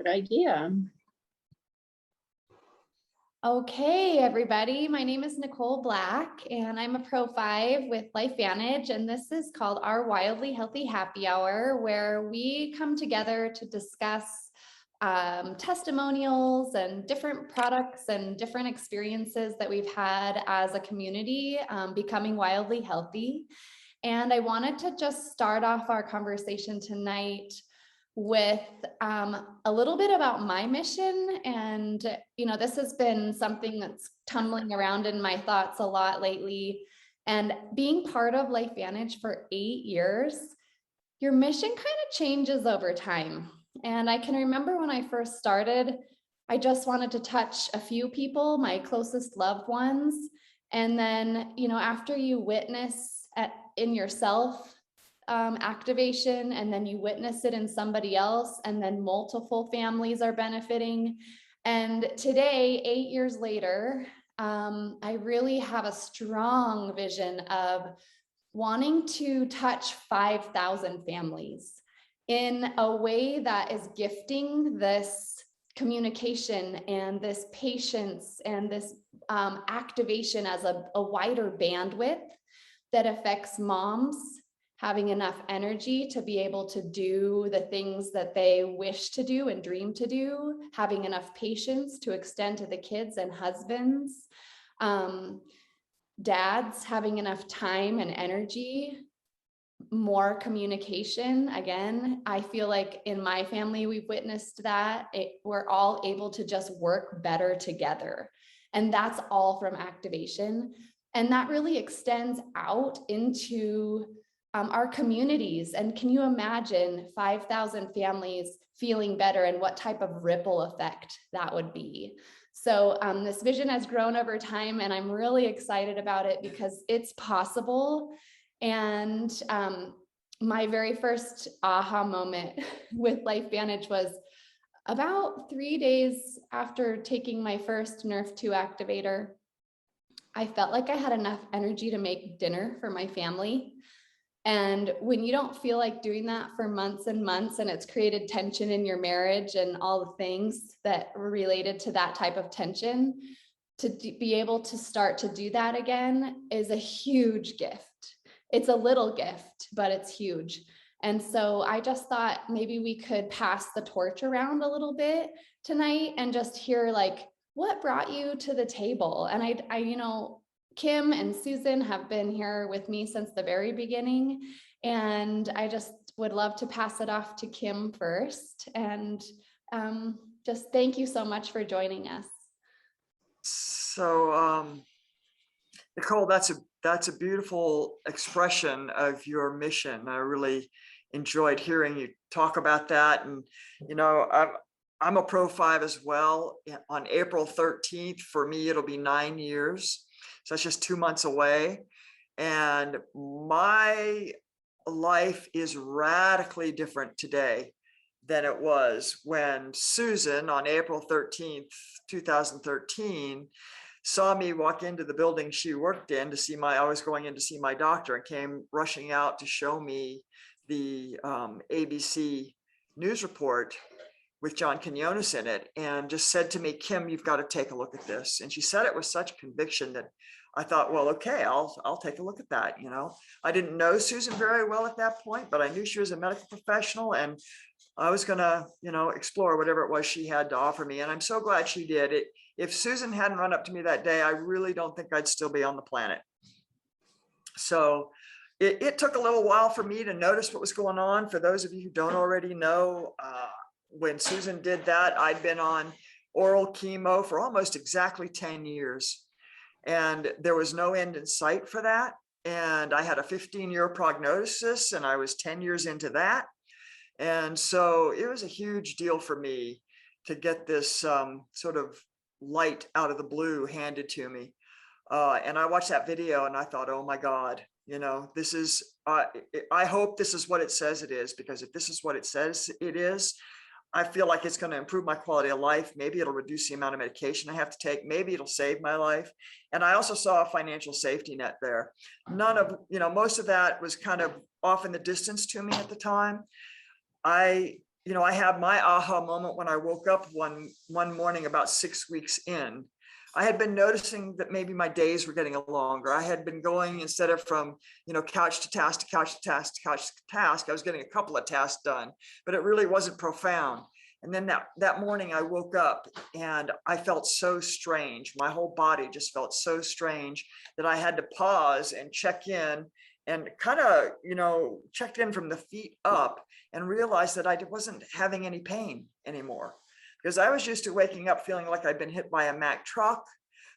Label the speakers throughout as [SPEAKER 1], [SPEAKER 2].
[SPEAKER 1] Good idea.
[SPEAKER 2] Okay, everybody. My name is Nicole Black, and I'm a Pro 5 with LifeVantage, and this is called our Wildly Healthy Happy Hour, where we come together to discuss testimonials and different products and different experiences that we've had as a community becoming wildly healthy. And I wanted to just start off our conversation tonight with a little bit about my mission. And, this has been something that's tumbling around in my thoughts a lot lately. And being part of LifeVantage for 8 years, your mission kind of changes over time. And I can remember when I first started, I just wanted to touch a few people, my closest loved ones. And then, after you witness in yourself activation, and then you witness it in somebody else, and then multiple families are benefiting. And today, 8 years later, I really have a strong vision of wanting to touch 5,000 families in a way that is gifting this communication and this patience and this activation as a wider bandwidth that affects moms having enough energy to be able to do the things that they wish to do and dream to do, having enough patience to extend to the kids and husbands, dads having enough time and energy, more communication. Again, I feel like in my family, we've witnessed that we're all able to just work better together. And that's all from activation. And that really extends out into our communities. And can you imagine 5,000 families feeling better and what type of ripple effect that would be? So this vision has grown over time, and I'm really excited about it because it's possible. And my very first aha moment with LifeVantage was about 3 days after taking my first Nerf 2 activator. I felt like I had enough energy to make dinner for my family. And when you don't feel like doing that for months and months, and it's created tension in your marriage and all the things that were related to that type of tension, to be able to start to do that again is a huge gift. It's a little gift, but it's huge. And so I just thought maybe we could pass the torch around a little bit tonight and just hear like, what brought you to the table? And I Kim and Susan have been here with me since the very beginning. And I just would love to pass it off to Kim first. And just thank you so much for joining us.
[SPEAKER 3] So, Nicole, that's a beautiful expression of your mission. I really enjoyed hearing you talk about that. And, I'm a Pro 5 as well. On April 13th, for me, it'll be 9 years. So that's just 2 months away. And my life is radically different today than it was when Susan on April 13th, 2013, saw me walk into the building she worked in to see I was going in to see my doctor, and came rushing out to show me the ABC news report with John Quinones in it, and just said to me, Kim, you've got to take a look at this. And she said it with such conviction that I thought, well, okay, I'll take a look at that. I didn't know Susan very well at that point, but I knew she was a medical professional, and I was gonna, explore whatever it was she had to offer me. And I'm so glad she did it. If Susan hadn't run up to me that day, I really don't think I'd still be on the planet. So it took a little while for me to notice what was going on. For those of you who don't already know, when Susan did that, I'd been on oral chemo for almost exactly 10 years. And there was no end in sight for that. And I had a 15-year prognosis, and I was 10 years into that. And so it was a huge deal for me to get this sort of light out of the blue handed to me. And I watched that video and I thought, oh my God, this is, I hope this is what it says it is, because if this is what it says it is, I feel like it's going to improve my quality of life. Maybe it'll reduce the amount of medication I have to take. Maybe it'll save my life. And I also saw a financial safety net there. Most of that was kind of off in the distance to me at the time. I you know, I had my aha moment when I woke up one morning about 6 weeks in. I had been noticing that maybe my days were getting longer. I had been going, instead of from, you know, couch to task to couch to task to couch to task, I was getting a couple of tasks done, but it really wasn't profound. And then that morning I woke up and I felt so strange. My whole body just felt so strange that I had to pause and check in, and kind of, you know, checked in from the feet up and realized that I wasn't having any pain anymore. Because I was used to waking up feeling like I'd been hit by a Mack truck,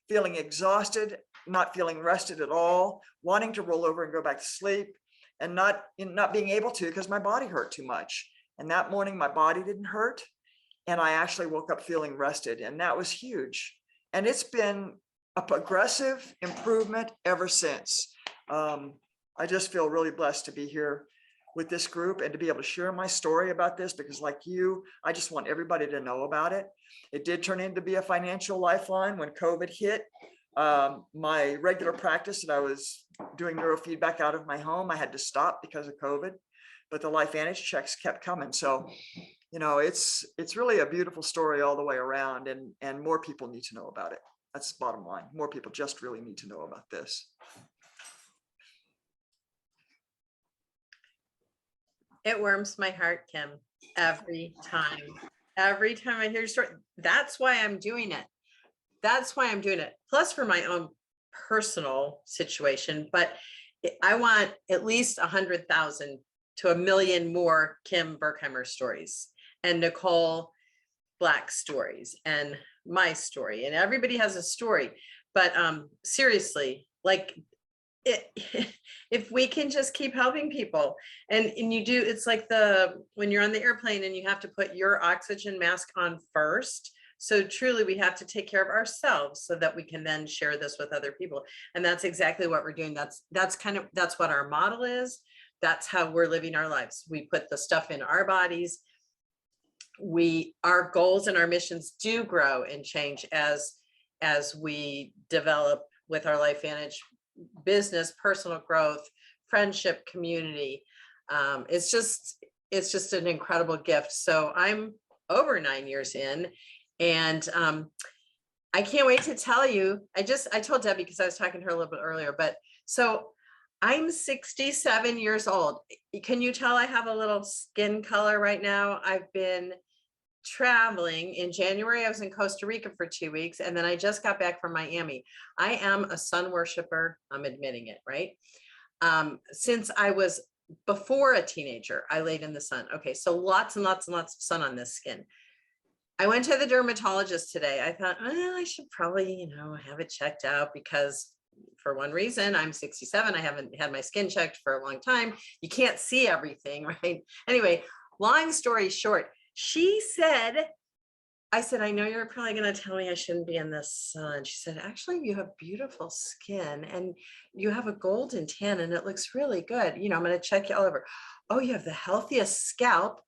[SPEAKER 3] feeling exhausted, not feeling rested at all, wanting to roll over and go back to sleep, and not being able to because my body hurt too much. And that morning my body didn't hurt, and I actually woke up feeling rested, and that was huge. And it's been a progressive improvement ever since. I just feel really blessed to be here with this group and to be able to share my story about this, because like you, I just want everybody to know about it. It did turn into be a financial lifeline when COVID hit. My regular practice that I was doing neurofeedback out of my home, I had to stop because of COVID, but the LifeVantage checks kept coming. So, you know, it's really a beautiful story all the way around, and more people need to know about it. That's the bottom line. More people just really need to know about this.
[SPEAKER 1] It warms my heart, Kim, every time. Every time I hear your story, that's why I'm doing it. That's why I'm doing it. Plus for my own personal situation, but I want at least 100,000 to 1 million more Kim Berkheimer stories and Nicole Black stories and my story. And everybody has a story, but seriously, like, if we can just keep helping people, and you do, it's like when you're on the airplane and you have to put your oxygen mask on first. So truly we have to take care of ourselves so that we can then share this with other people. And that's exactly what we're doing. That's what our model is. That's how we're living our lives. We put the stuff in our bodies. Our goals and our missions do grow and change as we develop with our LifeVantage business, personal growth, friendship, community. It's just an incredible gift. So I'm over 9 years in, and I can't wait to tell you. I told Debbie, because I was talking to her a little bit earlier, but so I'm 67 years old. Can you tell I have a little skin color right now? I've been traveling. In January, I was in Costa Rica for 2 weeks, and then I just got back from Miami. I am a sun worshiper. I'm admitting it, right? Since I was before a teenager, I laid in the sun. Okay, so lots and lots and lots of sun on this skin. I went to the dermatologist today. I thought, well, I should probably, have it checked out, because for one reason, I'm 67. I haven't had my skin checked for a long time. You can't see everything, right? Anyway, long story short, I said, I know you're probably going to tell me I shouldn't be in the sun. She said, actually, you have beautiful skin and you have a golden tan and it looks really good. I'm going to check you all over. Oh, you have the healthiest scalp.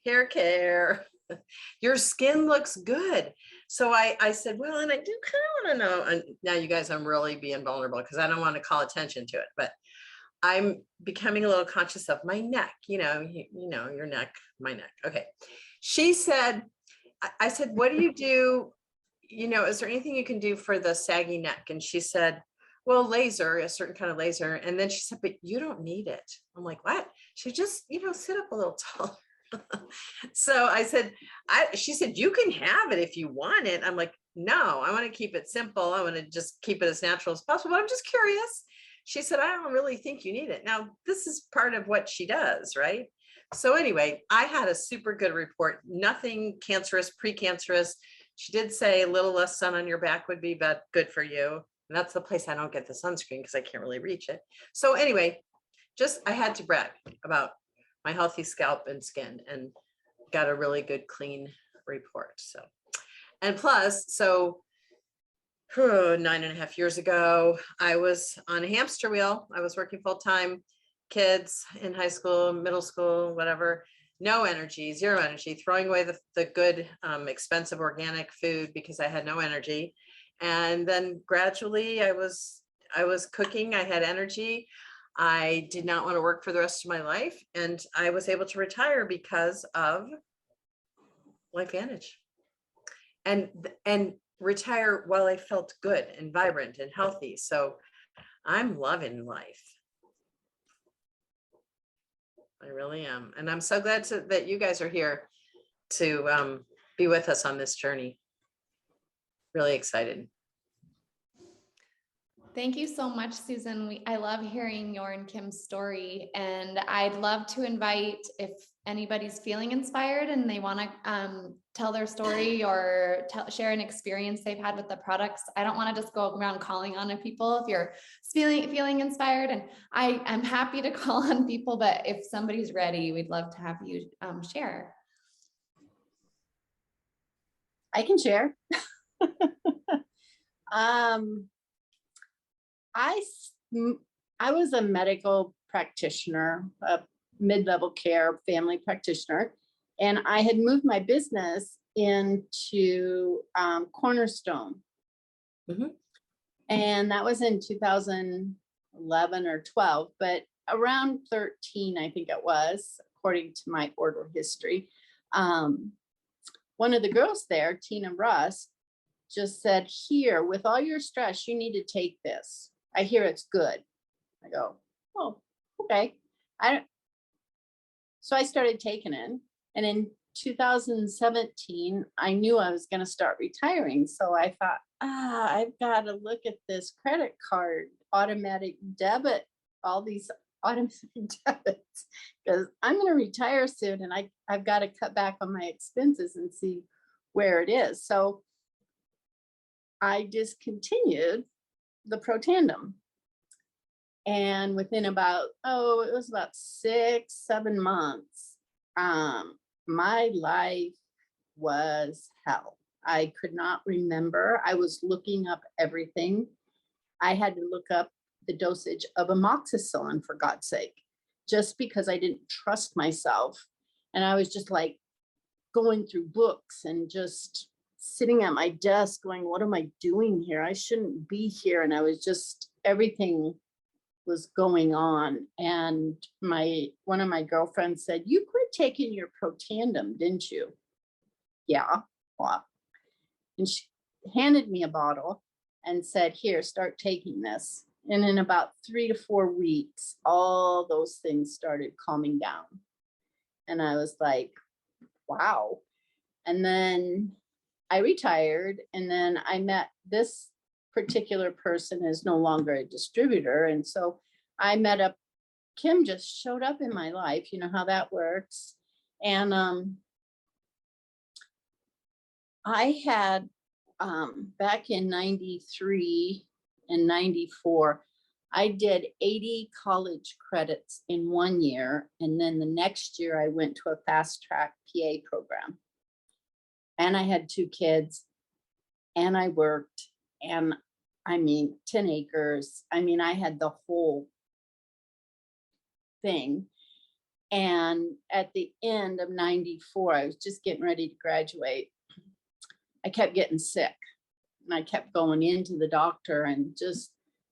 [SPEAKER 1] Hair care. Your skin looks good. So I said, well, and I do kind of want to know. And now you guys, I'm really being vulnerable because I don't want to call attention to it, but I'm becoming a little conscious of my neck, your neck, my neck. Okay. She said, I said, what do you do? Is there anything you can do for the saggy neck? And she said, well, laser, a certain kind of laser. And then she said, but you don't need it. I'm like, what? She just, sit up a little taller. So I said, she said, you can have it if you want it. I'm like, no, I want to keep it simple. I want to just keep it as natural as possible. But I'm just curious. She said, I don't really think you need it. Now, this is part of what she does, right? So anyway, I had a super good report, nothing cancerous, precancerous. She did say a little less sun on your back would be good for you. And that's the place I don't get the sunscreen because I can't really reach it. So anyway, I had to brag about my healthy scalp and skin and got a really good, clean report. So, and plus, 9.5 years ago, I was on a hamster wheel. I was working full-time, kids in high school, middle school, whatever, no energy, zero energy, throwing away the good, expensive organic food because I had no energy. And then gradually I was cooking, I had energy. I did not want to work for the rest of my life, and I was able to retire because of LifeVantage, and retire while I felt good and vibrant and healthy. So I'm loving life. I really am. And I'm so glad that you guys are here to be with us on this journey. Really excited.
[SPEAKER 2] Thank you so much, Susan. I love hearing your and Kim's story, and I'd love to invite, if anybody's feeling inspired and they want to tell their story or share an experience they've had with the products. I don't want to just go around calling on people. If you're feeling inspired, and I'm happy to call on people, but if somebody's ready, we'd love to have you share.
[SPEAKER 4] I can share. I was a medical practitioner, a mid-level care family practitioner, and I had moved my business into Cornerstone.
[SPEAKER 1] Mhm.
[SPEAKER 4] And that was in 2011 or 12, but around 13, I think it was, according to my order history. One of the girls there, Tina Russ, just said, here, with all your stress, you need to take this. I hear it's good. I go, oh, okay. So I started taking it. And in 2017, I knew I was going to start retiring. So I thought, I've got to look at this credit card, automatic debit, all these automatic debits, because I'm going to retire soon. And I've got to cut back on my expenses and see where it is. So I discontinued the Protandim. And within about, it was about 6-7 months, my life was hell. I could not remember. I was looking up everything. I had to look up the dosage of amoxicillin, for God's sake, just because I didn't trust myself. And I was just like going through books and just sitting at my desk going, what am I doing here? I shouldn't be here. And I was just, everything was going on. And one of my girlfriends said, you quit taking your Protandim, didn't you? Yeah. Well, and she handed me a bottle and said, here, start taking this. And in about 3 to 4 weeks, all those things started calming down. And I was like, wow. And then I retired, and then I met this particular person is no longer a distributor. And so I met up, Kim just showed up in my life. You know how that works. And I had back in 93 and 94, I did 80 college credits in 1 year. And then the next year I went to a fast track PA program. And I had 2 kids, and I worked, and 10 acres. I had the whole thing. And at the end of 94, I was just getting ready to graduate. I kept getting sick, and I kept going into the doctor and just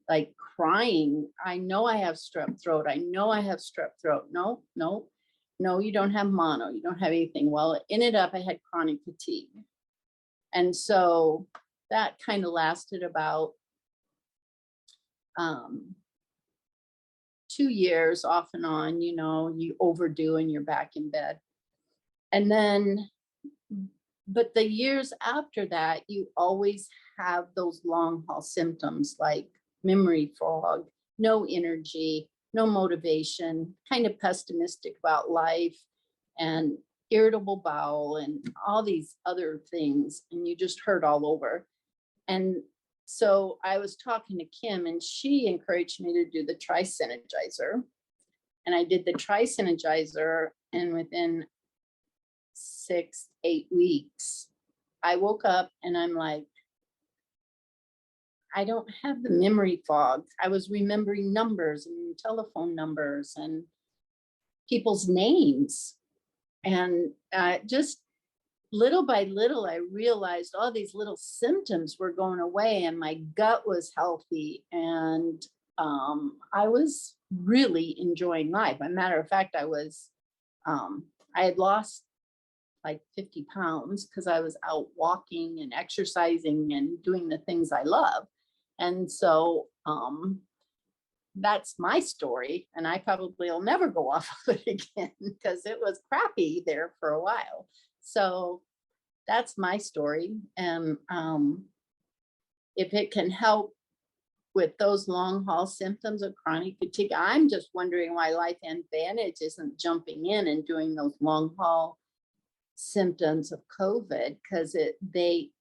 [SPEAKER 4] like crying. I know I have strep throat. I know I have strep throat. No, you don't have mono. You don't have anything. Well, it ended up I had chronic fatigue. And so that kind of lasted about 2 years off and on. You overdo and you're back in bed. And then, but the years after that, you always have those long haul symptoms like memory fog, no energy, no motivation, kind of pessimistic about life, and irritable bowel and all these other things. And you just hurt all over. And so I was talking to Kim, and she encouraged me to do the Tri-Synergizer. And I did the Tri-Synergizer, and within 6-8 weeks, I woke up and I'm like, I don't have the memory fog. I was remembering numbers and telephone numbers and people's names. And just little by little, I realized all these little symptoms were going away, and my gut was healthy. And I was really enjoying life. As a matter of fact, I had lost like 50 pounds because I was out walking and exercising and doing the things I love. And so that's my story. And I probably will never go off of it again because it was crappy there for a while. So that's my story. And if it can help with those long haul symptoms of chronic fatigue, I'm just wondering why Life Advantage isn't jumping in and doing those long haul symptoms of COVID, because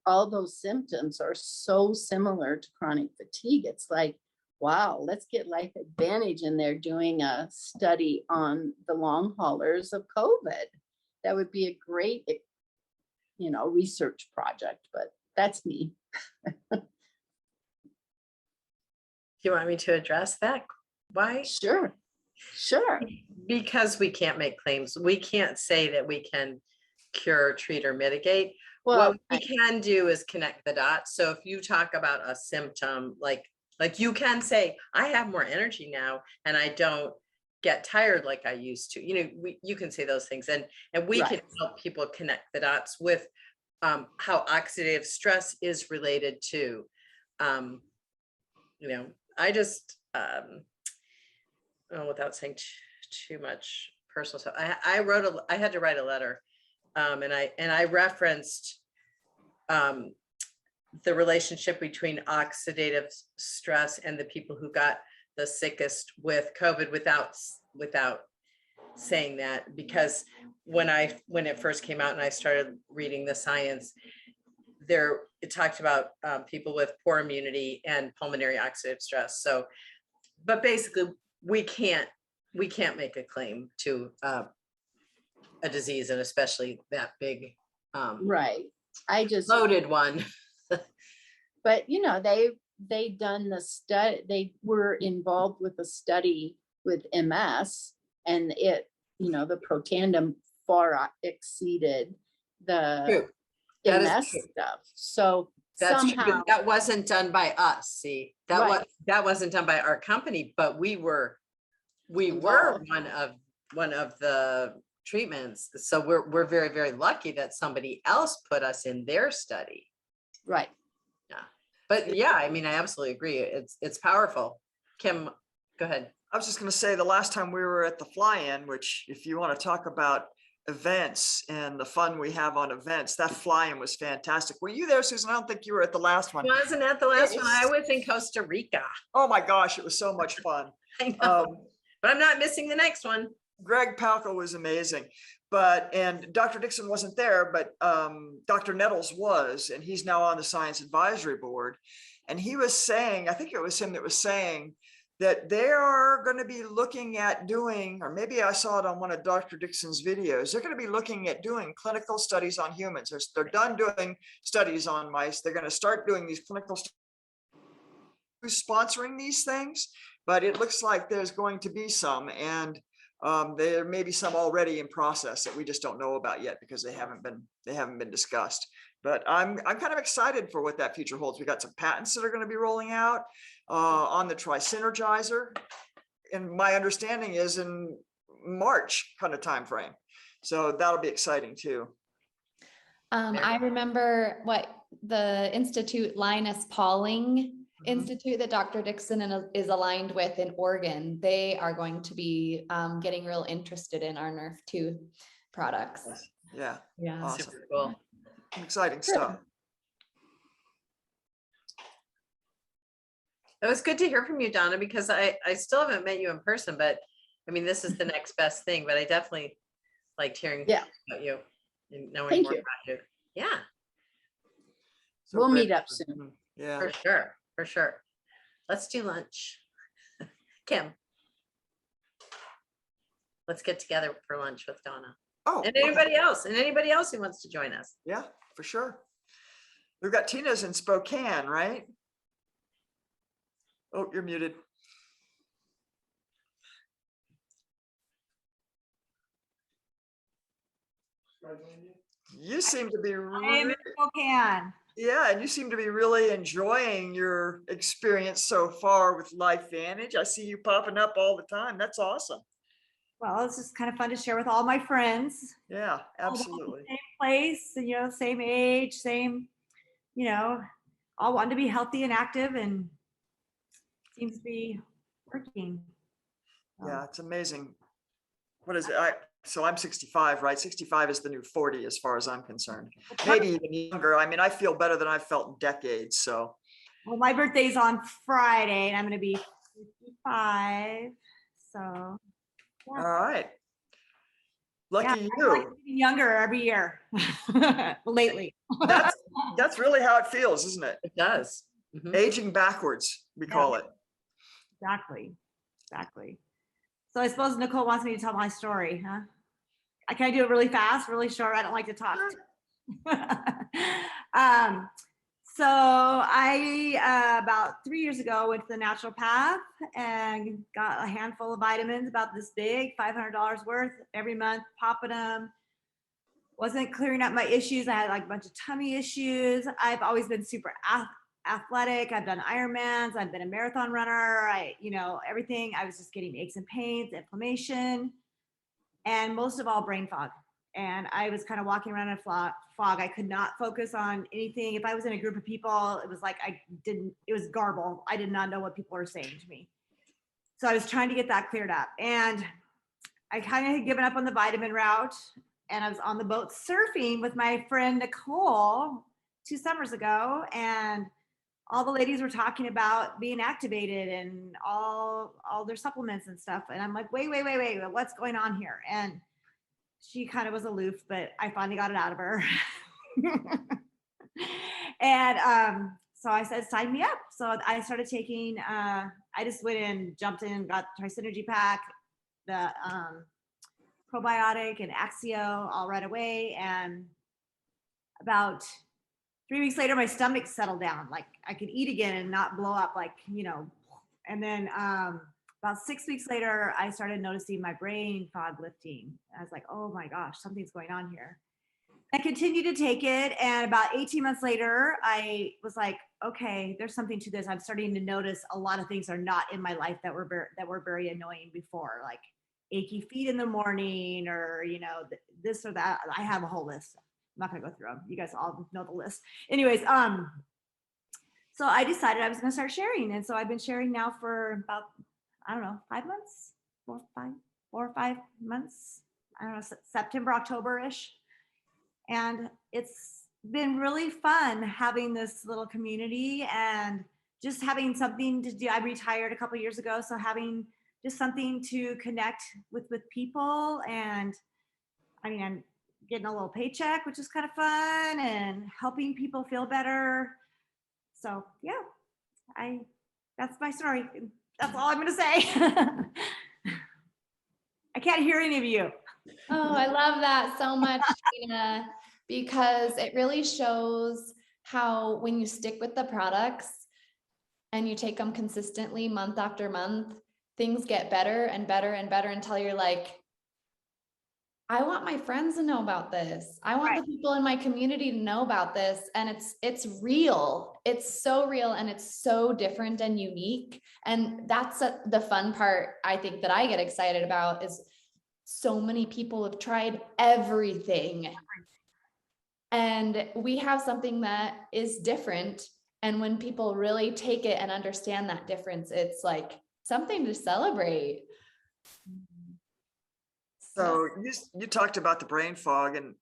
[SPEAKER 4] all those symptoms are so similar to chronic fatigue. It's like, wow, let's get Life Advantage in there doing a study on the long haulers of COVID. That would be a great, research project, but that's me.
[SPEAKER 1] You want me to address that? Why?
[SPEAKER 4] Sure.
[SPEAKER 1] Because we can't make claims. We can't say that we can cure, treat, or mitigate.
[SPEAKER 4] Well,
[SPEAKER 1] What we can do is connect the dots. So if you talk about a symptom, like you can say, I have more energy now and I don't get tired like I used to. You can say those things, and we
[SPEAKER 4] Right.
[SPEAKER 1] can help people connect the dots with how oxidative stress is related to, I just, without saying too much personal stuff, I had to write a letter, and I referenced the relationship between oxidative stress and the people who got the sickest with COVID without saying that, because when it first came out and I started reading the science, it talked about people with poor immunity and pulmonary oxidative stress. So, but basically we can't make a claim to a disease, and especially that big
[SPEAKER 4] Right. I just
[SPEAKER 1] loaded one.
[SPEAKER 4] But they done the study. They were involved with a study with MS, and the protandum far exceeded the
[SPEAKER 1] True. That is
[SPEAKER 4] MS
[SPEAKER 1] true.
[SPEAKER 4] stuff. So
[SPEAKER 1] That's
[SPEAKER 4] somehow,
[SPEAKER 1] true. That wasn't done by us. See,
[SPEAKER 4] Right.
[SPEAKER 1] that wasn't done by our company, but we were
[SPEAKER 4] Involved.
[SPEAKER 1] one of the treatments. So we're very, very lucky that somebody else put us in their study.
[SPEAKER 4] Right.
[SPEAKER 1] But yeah, I mean, I absolutely agree. It's powerful. Kim, go ahead.
[SPEAKER 3] I was just going to say, the last time we were at the fly-in, which if you want to talk about events and the fun we have on events, that fly-in was fantastic. Were you there, Susan? I don't think you were at the last one.
[SPEAKER 1] Wasn't at the last one. I was in Costa Rica.
[SPEAKER 3] Oh my gosh, it was so much fun.
[SPEAKER 1] I know, but I'm not missing the next one.
[SPEAKER 3] Greg Palco was amazing, and Dr. Dixon wasn't there, but Dr. Nettles was, and he's now on the Science Advisory Board. And he was saying, I think it was him that was saying, that they are going to be looking at doing, or maybe I saw it on one of Dr. Dixon's videos, they're going to be looking at doing clinical studies on humans. They're done doing studies on mice. They're going to start doing these clinical studies. Who's sponsoring these things? But it looks like there's going to be some, and there may be some already in process that we just don't know about yet because they haven't been discussed. But I'm kind of excited for what that future holds. We got some patents that are going to be rolling out on the Tri-Synergizer, and my understanding is in March kind of time frame. So that'll be exciting too.
[SPEAKER 2] I remember what the Institute Linus Pauling Institute that Dr. Dixon is aligned with in Oregon. They are going to be getting real interested in our Nerf2 products.
[SPEAKER 3] Yeah.
[SPEAKER 2] Yeah.
[SPEAKER 3] Awesome.
[SPEAKER 1] Super cool.
[SPEAKER 3] Exciting stuff.
[SPEAKER 1] It was good to hear from you, Donna, because I still haven't met you in person, but I mean, this is the next best thing, but I definitely liked hearing about you and knowing
[SPEAKER 4] Thank
[SPEAKER 1] more
[SPEAKER 4] you.
[SPEAKER 1] about you. Yeah.
[SPEAKER 3] So
[SPEAKER 4] We'll
[SPEAKER 3] great.
[SPEAKER 4] meet up soon.
[SPEAKER 3] Yeah.
[SPEAKER 1] For sure. For sure. Let's do lunch. Kim. Let's get together for lunch with Donna.
[SPEAKER 3] Oh,
[SPEAKER 1] And
[SPEAKER 3] okay.
[SPEAKER 1] anybody else who wants to join us.
[SPEAKER 3] Yeah, for sure. We've got Tina's in Spokane, right? Oh, you're muted. You seem to be
[SPEAKER 5] I am in
[SPEAKER 3] really,
[SPEAKER 5] Spokane.
[SPEAKER 3] Yeah, and you seem to be really enjoying your experience so far with LifeVantage. I see you popping up all the time. That's awesome.
[SPEAKER 5] Well, it's just kind of fun to share with all my friends.
[SPEAKER 3] Yeah,
[SPEAKER 5] All about the
[SPEAKER 3] absolutely.
[SPEAKER 5] same place, and, same age, same, you know, all want to be healthy and active, and seems to be working.
[SPEAKER 3] Yeah, it's amazing. What is it? So I'm 65, right? 65 is the new 40 as far as I'm concerned. Maybe even younger. I mean, I feel better than I've felt in decades. So,
[SPEAKER 5] Well, my birthday's on Friday, and I'm going to be 55. So,
[SPEAKER 3] all right. Lucky
[SPEAKER 5] yeah, I feel like
[SPEAKER 3] you.
[SPEAKER 5] I'm getting younger every year lately.
[SPEAKER 3] That's that's really how it feels, isn't it?
[SPEAKER 1] It does. Mhm.
[SPEAKER 3] Aging backwards, we call it.
[SPEAKER 5] Exactly. Exactly. So I suppose Nicole wants me to tell my story, huh? Can I do it really fast, really short? I don't like to talk. um, so I about 3 years ago went to the naturopath and got a handful of vitamins about this big, $500 worth every month, popping them. Wasn't clearing up my issues. I had like a bunch of tummy issues. I've always been super athletic. I've done Ironmans. I've been a marathon runner. Everything. I was just getting aches and pains, inflammation, and most of all, brain fog. And I was kind of walking around in fog. I could not focus on anything. If I was in a group of people, it was like it was garble. I did not know what people were saying to me. So I was trying to get that cleared up. And I kind of had given up on the vitamin route. And I was on the boat surfing with my friend Nicole 2 summers ago. And all the ladies were talking about being activated and all their supplements and stuff. And I'm like, wait, what's going on here? And she kind of was aloof, but I finally got it out of her. And so I said, sign me up. So I started taking, I just went in, jumped in, got Tri-Synergy Pack, the probiotic and Axio all right away. And about 3 weeks later, my stomach settled down. Like I could eat again and not blow up and then about 6 weeks later, I started noticing my brain fog lifting. I was like, oh my gosh, something's going on here. I continued to take it. And about 18 months later, I was like, okay, there's something to this. I'm starting to notice a lot of things are not in my life that were very annoying before, like achy feet in the morning, or, this or that. I have a whole list. I'm not going to go through them. You guys all know the list. Anyways, so I decided I was going to start sharing. And so I've been sharing now for about, I don't know, 5 months, 4 or 5 months. I don't know, September, October-ish. And it's been really fun having this little community and just having something to do. I retired a couple years ago, so having just something to connect with people. And I mean, I'm getting a little paycheck, which is kind of fun, and helping people feel better. So yeah, that's my story. That's all I'm going to say. I can't hear any of you.
[SPEAKER 2] Oh, I love that so much, Tina, because it really shows how when you stick with the products and you take them consistently month after month, things get better and better and better until you're like, I want my friends to know about this. I want the people in my community to know about this. And it's real. It's so real, and it's so different and unique. And that's the fun part, I think, that I get excited about, is so many people have tried everything. And we have something that is different. And when people really take it and understand that difference, it's like something to celebrate.
[SPEAKER 3] So you talked about the brain fog, and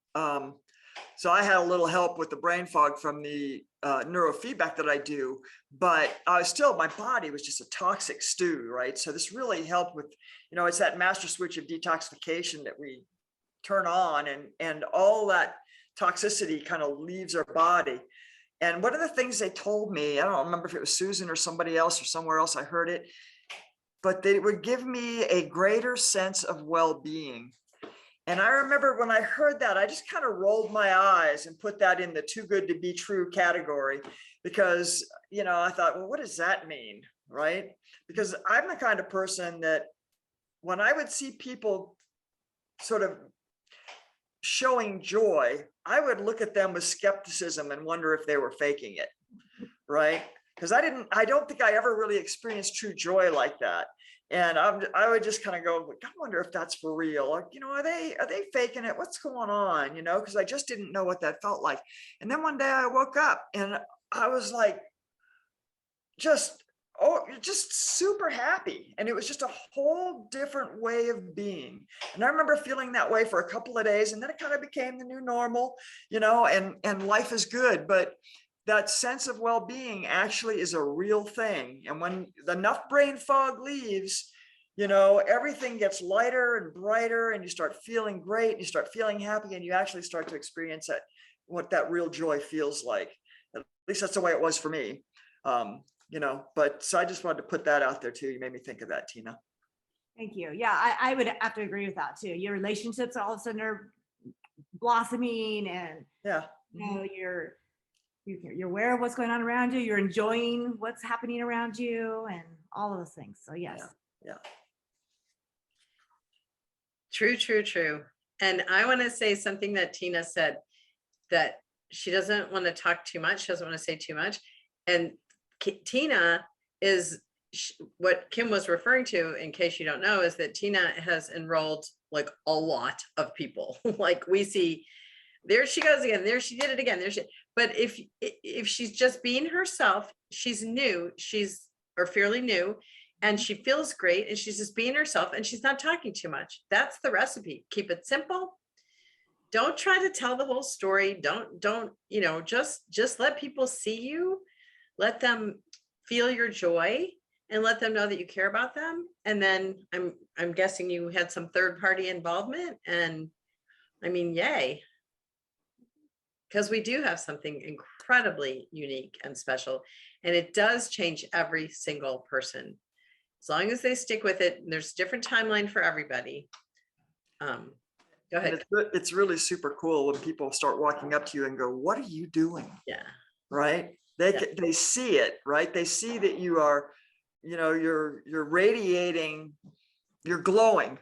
[SPEAKER 3] so I had a little help with the brain fog from the neurofeedback that I do, but I was still, my body was just a toxic stew, right? So this really helped with, it's that master switch of detoxification that we turn on, and all that toxicity kind of leaves our body. And one of the things they told me, I don't remember if it was Susan or somebody else or somewhere else I heard it, but they would give me a greater sense of well-being. And I remember when I heard that, I just kind of rolled my eyes and put that in the too good to be true category, because, I thought, well, what does that mean? Right? Because I'm the kind of person that when I would see people sort of showing joy, I would look at them with skepticism and wonder if they were faking it, right? Because I don't think I ever really experienced true joy like that. And I would just kind of go, I wonder if that's for real. Or, are they faking it? What's going on? Because I just didn't know what that felt like. And then one day I woke up and I was like, just super happy. And it was just a whole different way of being. And I remember feeling that way for a couple of days, and then it kind of became the new normal, and life is good. But that sense of well-being actually is a real thing. And when enough brain fog leaves, everything gets lighter and brighter, and you start feeling great, and you start feeling happy, and you actually start to experience what that real joy feels like. At least that's the way it was for me. But so I just wanted to put that out there too. You made me think of that, Tina.
[SPEAKER 5] Thank you. Yeah, I would have to agree with that too. Your relationships all of a sudden are blossoming, and
[SPEAKER 3] Yeah.
[SPEAKER 5] you're aware of what's going on around you. You're enjoying what's happening around you, and all of those things. So yes.
[SPEAKER 3] Yeah.
[SPEAKER 1] True, true, true. And I want to say something that Tina said, that she doesn't want to talk too much. She doesn't want to say too much. And Tina is what Kim was referring to, in case you don't know, is that Tina has enrolled like a lot of people. Like we see, there she goes again, there she did it again, but if she's just being herself, she's fairly new, and she feels great, and she's just being herself, and she's not talking too much. That's the recipe. Keep it simple. Don't try to tell the whole story. Don't just let people see you. Let them feel your joy, and let them know that you care about them. And then I'm guessing you had some third party involvement, and I mean, yay. Because we do have something incredibly unique and special, and it does change every single person. As long as they stick with it, there's a different timeline for everybody. Go ahead.
[SPEAKER 3] It's really super cool when people start walking up to you and go, "What are you doing?"
[SPEAKER 1] Yeah.
[SPEAKER 3] Right? They see it, right? They see that you are, you're radiating, you're glowing.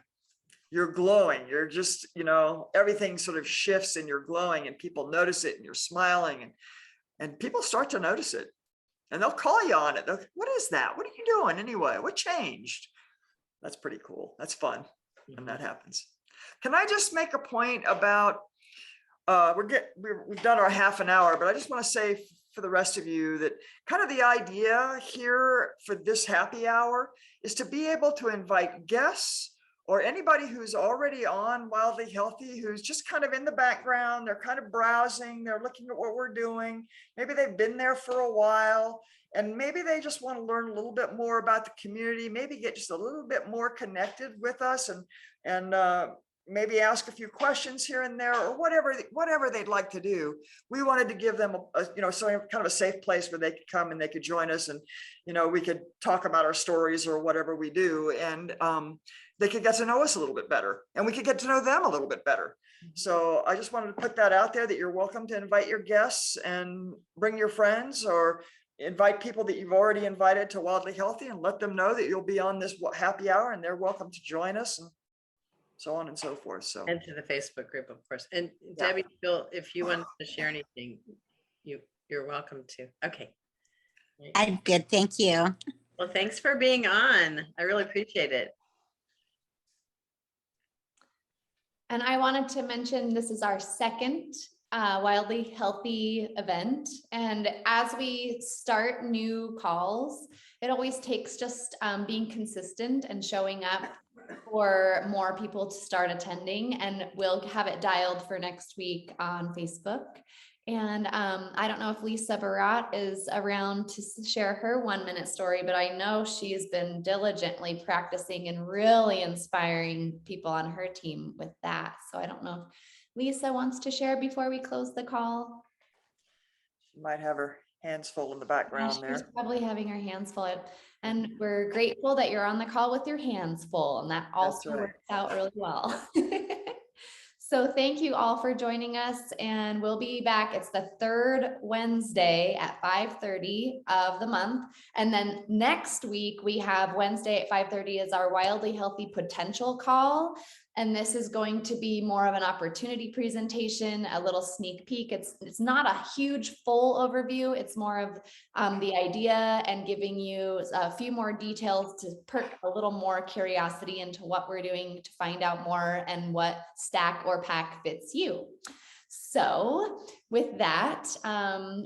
[SPEAKER 3] You're just, everything sort of shifts and you're glowing, and people notice it, and you're smiling, and people start to notice it, and they'll call you on it. What is that? What are you doing anyway? What changed? That's pretty cool. That's fun when that happens. Can I just make a point about, we've done our half an hour, but I just want to say for the rest of you that kind of the idea here for this happy hour is to be able to invite guests or anybody who's already on Wildly Healthy, who's just kind of in the background. They're kind of browsing, they're looking at what we're doing. Maybe they've been there for a while, and maybe they just want to learn a little bit more about the community, maybe get just a little bit more connected with us, and maybe ask a few questions here and there, or whatever they'd like to do. We wanted to give them kind of a safe place where they could come and they could join us, and we could talk about our stories or whatever we do, and they could get to know us a little bit better, and we could get to know them a little bit better. So I just wanted to put that out there, that you're welcome to invite your guests and bring your friends, or invite people that you've already invited to Wildly Healthy, and let them know that you'll be on this happy hour, and they're welcome to join us, and so on and so forth. So,
[SPEAKER 1] And to the Facebook group, of course. And
[SPEAKER 3] Yeah.
[SPEAKER 1] Debbie, Bill, if you want to share anything, you're welcome to. Okay.
[SPEAKER 6] I'm good, thank you.
[SPEAKER 1] Well, thanks for being on. I really appreciate it.
[SPEAKER 2] And I wanted to mention, this is our second Wildly Healthy event. And as we start new calls, it always takes just being consistent and showing up for more people to start attending. And we'll have it dialed for next week on Facebook. And I don't know if Lisa Barat is around to share her 1-minute story, but I know she's been diligently practicing and really inspiring people on her team with that. So I don't know if Lisa wants to share before we close the call.
[SPEAKER 3] she might have her hands full in the background
[SPEAKER 2] She's
[SPEAKER 3] there.
[SPEAKER 2] probably having her hands full. And we're grateful that you're on the call with your hands full, and that also
[SPEAKER 3] right.
[SPEAKER 2] works out really well. So thank you all for joining us, and we'll be back. It's the third Wednesday at 5:30 of the month. And then next week we have Wednesday at 5:30 is our Wildly Healthy Potential call. And this is going to be more of an opportunity presentation, a little sneak peek. It's not a huge full overview. It's more of the idea and giving you a few more details to perk a little more curiosity into what we're doing to find out more and what stack or pack fits you. So with that,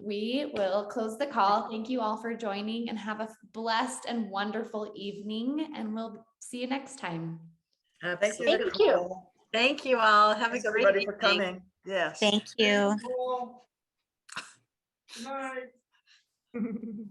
[SPEAKER 2] we will close the call. Thank you all for joining and have a blessed and wonderful evening, and we'll see you next time.
[SPEAKER 1] Absolutely.
[SPEAKER 4] Thank you.
[SPEAKER 1] Thank you all. Have
[SPEAKER 3] Thanks
[SPEAKER 1] a great
[SPEAKER 3] everybody for
[SPEAKER 1] evening.
[SPEAKER 3] coming. Yes.
[SPEAKER 6] Thank you.
[SPEAKER 3] Good night.